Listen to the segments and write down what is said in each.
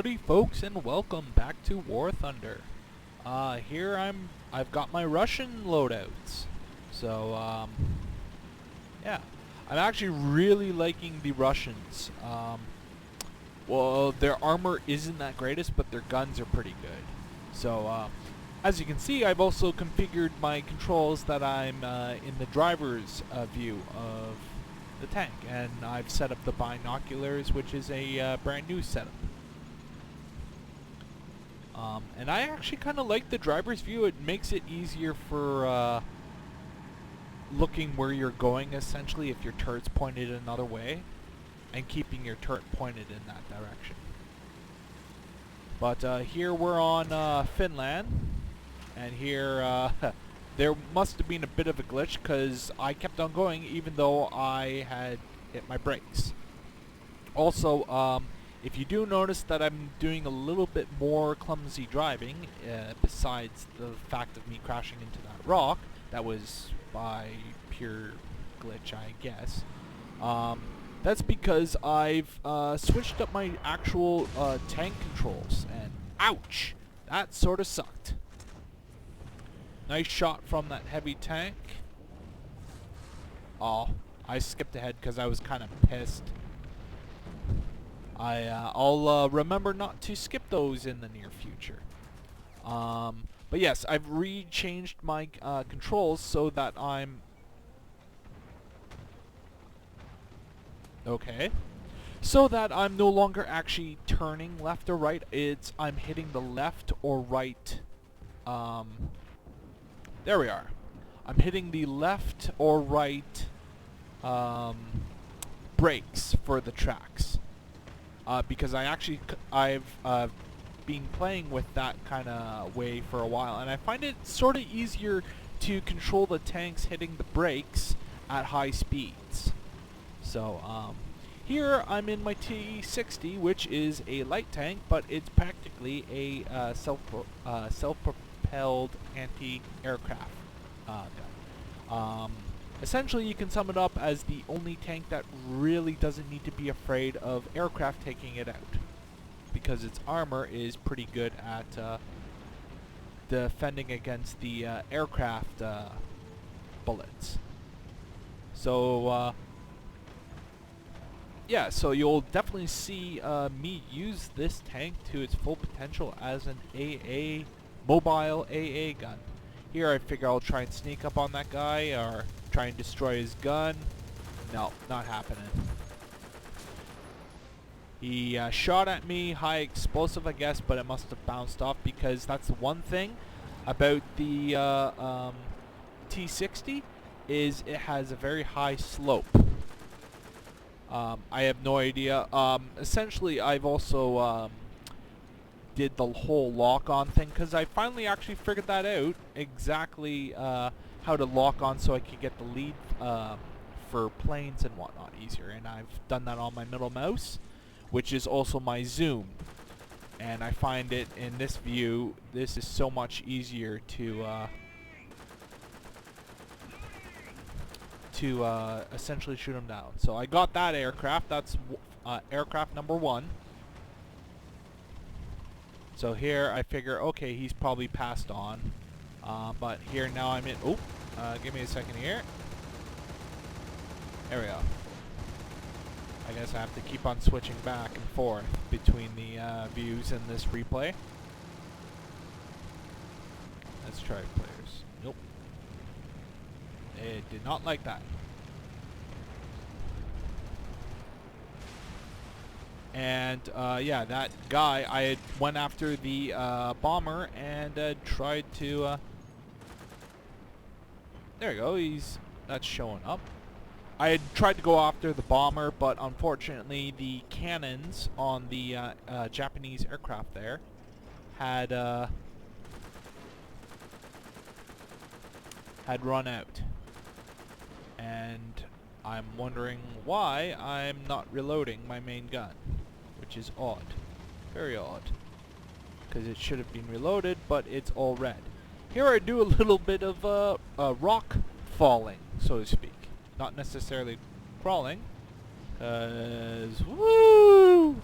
Howdy folks and welcome back to War Thunder. Here I've got my Russian loadouts. So yeah. I'm actually really liking the Russians. Well, their armor isn't that greatest, but their guns are pretty good. So as you can see, I've also configured my controls that I'm in the driver's view of the tank, and I've set up the binoculars, which is a brand new setup. And I actually kind of like the driver's view. It makes it easier for looking where you're going, essentially, if your turret's pointed another way, and keeping your turret pointed in that direction. But here we're on Finland, and here there must have been a bit of a glitch because I kept on going even though I had hit my brakes. Also, if you do notice that I'm doing a little bit more clumsy driving, besides the fact of me crashing into that rock, that was by pure glitch, I guess. That's because I've switched up my actual tank controls, and ouch! That sort of sucked. Nice shot from that heavy tank. Oh, I skipped ahead because I was kind of pissed. I'll remember not to skip those in the near future. But yes, I've re-changed my controls so that I'm... Okay. So that I'm no longer actually turning left or right. I'm hitting the left or right... there we are. I'm hitting the left or right brakes for the tracks. Because I've been playing with that kind of way for a while, and I find it sort of easier to control the tanks hitting the brakes at high speeds. So here I'm in my T-60, which is a light tank, but it's practically a self-propelled anti-aircraft gun. Essentially, you can sum it up as the only tank that really doesn't need to be afraid of aircraft taking it out, because its armor is pretty good at defending against the aircraft bullets. So, yeah, so you'll definitely see me use this tank to its full potential as an AA, mobile AA gun. Here I figure I'll try and sneak up on that guy, or try and destroy his gun. No, not happening. He shot at me, high explosive I guess, but it must have bounced off, because that's the one thing about the T-60 is it has a very high slope. I have no idea. Essentially, I've also did the whole lock-on thing, because I finally actually figured that out, exactly how to lock on so I could get the lead for planes and whatnot easier. And I've done that on my middle mouse, which is also my zoom. And I find it in this view, this is so much easier to essentially shoot them down. So I got that aircraft. That's aircraft number 1. So here I figure, okay, he's probably passed on. But here now I'm in... Oh, give me a second here. There we go. I guess I have to keep on switching back and forth between the views in this replay. Let's try players. Nope. It did not like that. And yeah, that guy, I had went after the bomber and tried to... there we go, that's showing up. I had tried to go after the bomber, but unfortunately the cannons on the Japanese aircraft there had run out. And I'm wondering why I'm not reloading my main gun, which is odd. Very odd. Because it should have been reloaded, but it's all red. Here I do a little bit of rock falling, so to speak. Not necessarily crawling, because woo!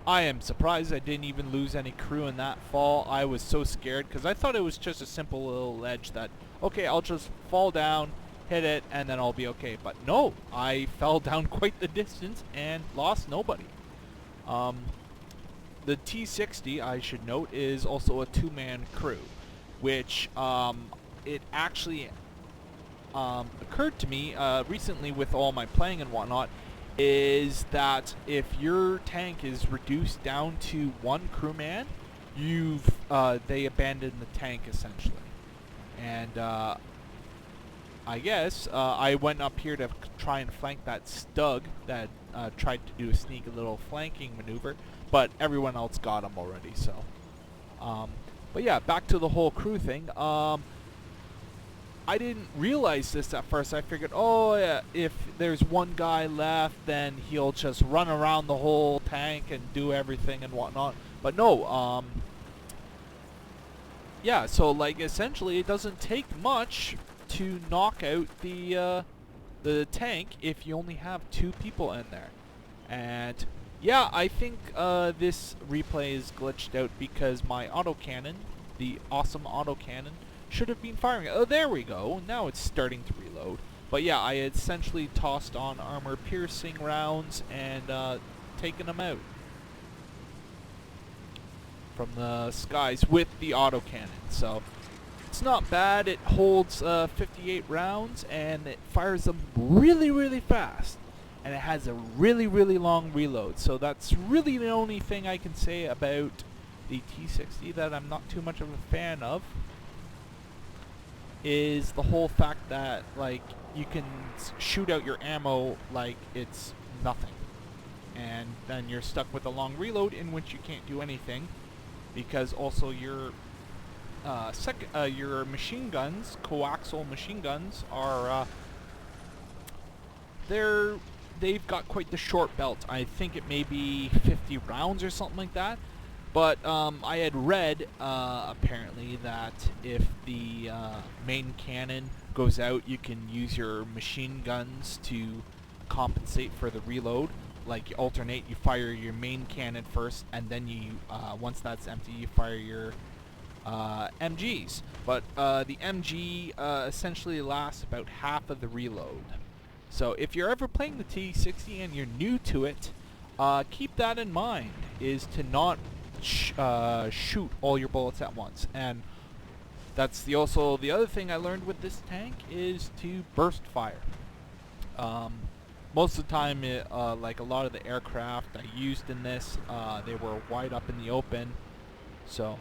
I am surprised I didn't even lose any crew in that fall. I was so scared because I thought it was just a simple little ledge that, okay, I'll just fall down, hit it, and then I'll be okay. But no, I fell down quite the distance and lost nobody. The T60, I should note, is also a two-man crew, which it actually occurred to me recently with all my playing and whatnot, is that if your tank is reduced down to one crewman, they abandon the tank essentially. And I guess I went up here to try and flank that Stug that tried to do a sneaky little flanking maneuver, but everyone else got him already. So, but yeah, back to the whole crew thing. I didn't realize this at first. I figured, oh, yeah, if there's one guy left, then he'll just run around the whole tank and do everything and whatnot. But no, yeah, so like essentially it doesn't take much to knock out the tank if you only have two people in there. And yeah, I think this replay is glitched out because my autocannon, the awesome autocannon, should have been firing. Oh, there we go. Now it's starting to reload. But yeah, I essentially tossed on armor-piercing rounds and taken them out from the skies with the autocannon. So it's not bad. It holds 58 rounds and it fires them really, really fast. And it has a really, really long reload. So that's really the only thing I can say about the T60 that I'm not too much of a fan of, is the whole fact that like you can shoot out your ammo like it's nothing, and then you're stuck with a long reload in which you can't do anything, because also your machine guns, coaxial machine guns, are they've got quite the short belt. I think it may be 50 rounds or something like that. But I had read, apparently, that if the main cannon goes out, you can use your machine guns to compensate for the reload. Like, you alternate, you fire your main cannon first, and then you, once that's empty, you fire your MGs. But the MG essentially lasts about half of the reload. So if you're ever playing the T60 and you're new to it, keep that in mind, is to not shoot all your bullets at once. And that's also the other thing I learned with this tank, is to burst fire. Most of the time, like a lot of the aircraft I used in this, they were wide up in the open. So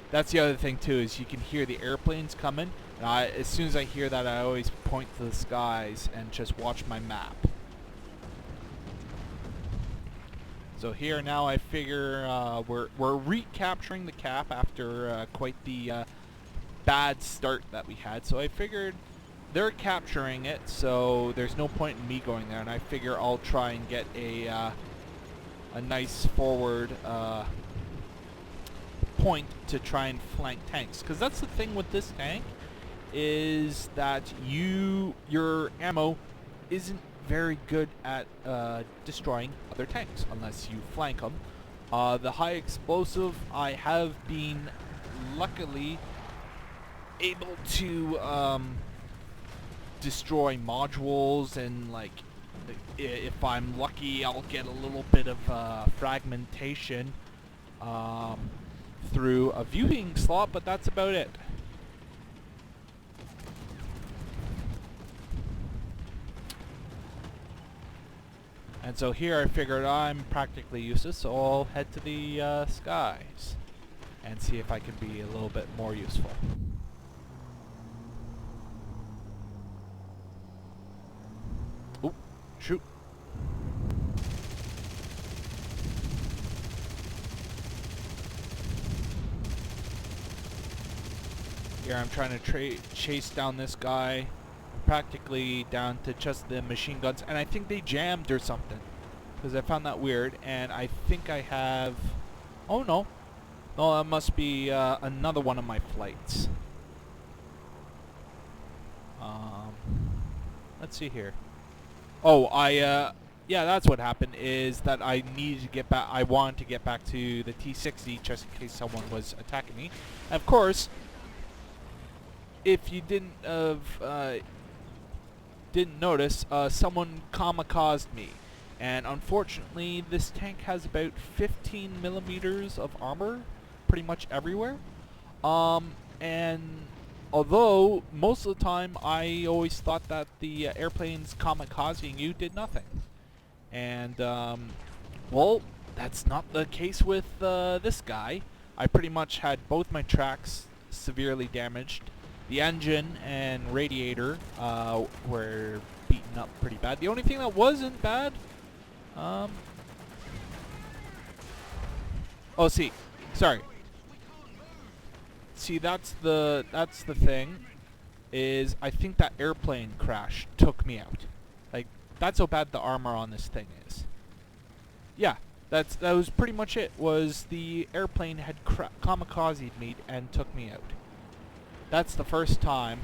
that's the other thing too, is you can hear the airplanes coming, and as soon as I hear that, I always point to the skies and just watch my map. So here now I figure we're recapturing the cap after quite the bad start that we had. So I figured they're capturing it, so there's no point in me going there, and I figure I'll try and get a nice forward point to try and flank tanks. Because that's the thing with this tank, is that your ammo isn't very good at destroying other tanks unless you flank them. The high explosive, I have been luckily able to destroy modules, and like if I'm lucky, I'll get a little bit of fragmentation through a viewing slot, but that's about it. And so here I figured I'm practically useless, so I'll head to the skies and see if I can be a little bit more useful. Oop, shoot. Here I'm trying to chase down this guy, practically down to just the machine guns, and I think they jammed or something, because I found that weird. And I think I have, oh no, that must be another one of my flights. Let's see here. Oh, yeah, that's what happened. Is that I needed to get back. I wanted to get back to the T60 just in case someone was attacking me. And of course, if you didn't notice, someone kamikazed me, and unfortunately, this tank has about 15 millimeters of armor, pretty much everywhere. And although most of the time I always thought that the airplanes kamikazing you did nothing. And, well, that's not the case with this guy. I pretty much had both my tracks severely damaged. The engine and radiator were beaten up pretty bad. The only thing that wasn't bad... oh, see. Sorry. See, that's the thing, is I think that airplane crash took me out. Like, that's how bad the armor on this thing is. Yeah, that was pretty much it, was the airplane had kamikazed me and took me out. That's the first time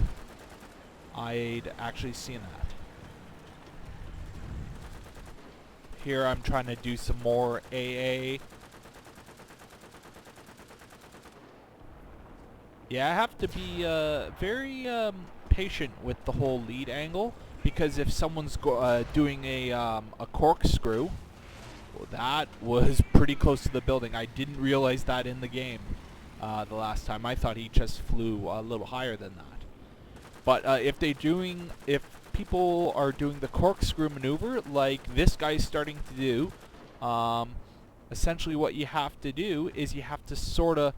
I'd actually seen that. Here I'm trying to do some more AA. Yeah, I have to be very patient with the whole lead angle, because if someone's doing a corkscrew, well, that was pretty close to the building. I didn't realize that in the game the last time. I thought he just flew a little higher than that. But if people are doing the corkscrew maneuver like this guy's starting to do, essentially what you have to do is you have to sort of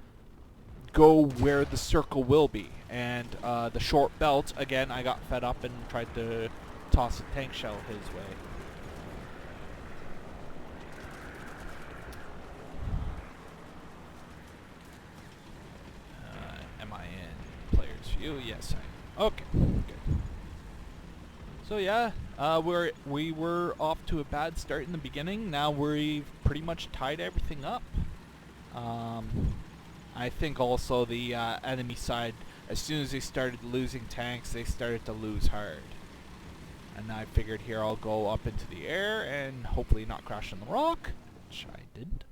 go where the circle will be. And the short belt, again, I got fed up and tried to toss a tank shell his way. Am I in player's view? Yes, I am. Okay, good. So yeah, we were off to a bad start in the beginning. Now we've pretty much tied everything up. I think also the enemy side, as soon as they started losing tanks, they started to lose hard. And I figured here I'll go up into the air and hopefully not crash on the rock, which I didn't.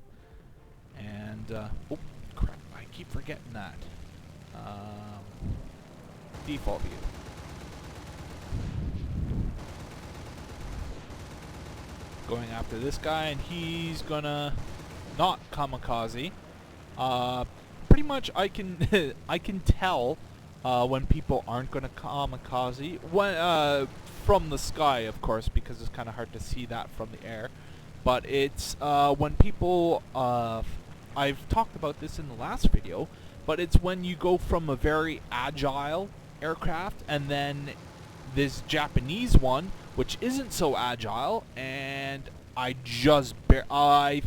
And, oh crap, I keep forgetting that. Default view. Going after this guy, and he's gonna not kamikaze. Pretty much I can I can tell when people aren't gonna kamikaze when from the sky, of course, because it's kind of hard to see that from the air. But it's when people I've talked about this in the last video, but it's when you go from a very agile aircraft and then this Japanese one, which isn't so agile, and I just I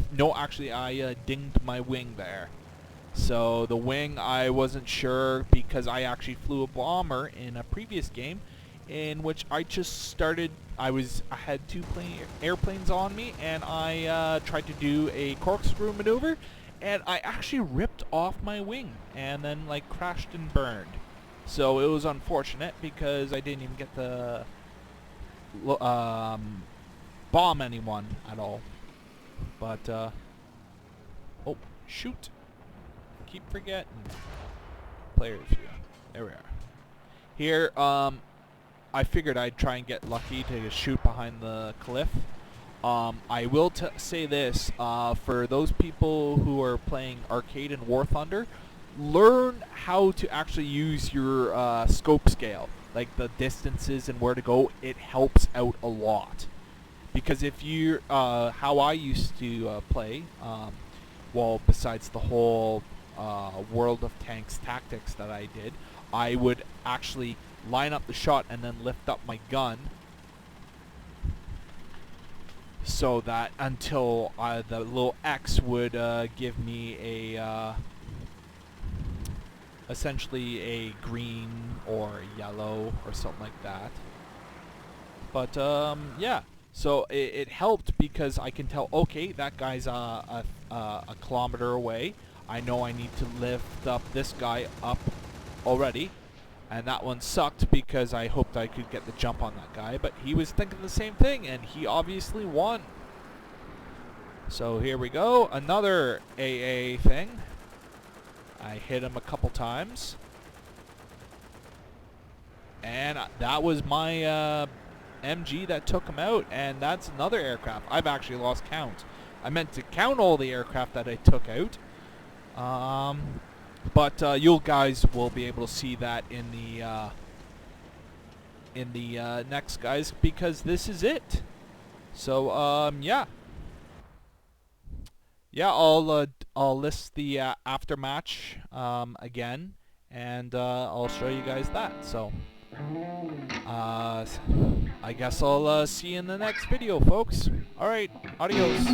dinged my wing there. So the wing, I wasn't sure, because I actually flew a bomber in a previous game in which I just started, I had two airplanes on me, and I tried to do a corkscrew maneuver, and I actually ripped off my wing and then like crashed and burned. So it was unfortunate because I didn't even get to bomb anyone at all. But oh shoot, keep forgetting. Players view. There we are. Here, I figured I'd try and get lucky to shoot behind the cliff. I will say this, for those people who are playing Arcade and War Thunder, learn how to actually use your scope scale, like the distances and where to go. It helps out a lot. Because if you, how I used to play, well, besides the whole World of Tanks tactics that I did, I would actually line up the shot and then lift up my gun, so that until the little X would give me a essentially a green or yellow or something like that. But yeah, so it helped because I can tell, okay, that guy's a kilometer away. I know I need to lift up this guy up already. And that one sucked because I hoped I could get the jump on that guy, but he was thinking the same thing, and he obviously won. So here we go, another AA thing. I hit him a couple times. And that was my MG that took him out, and that's another aircraft. I've actually lost count. I meant to count all the aircraft that I took out. But you guys will be able to see that in the next, guys, because this is it. So yeah, I'll list the aftermatch again, and I'll show you guys that. So I guess I'll see you in the next video, folks. All right, adios.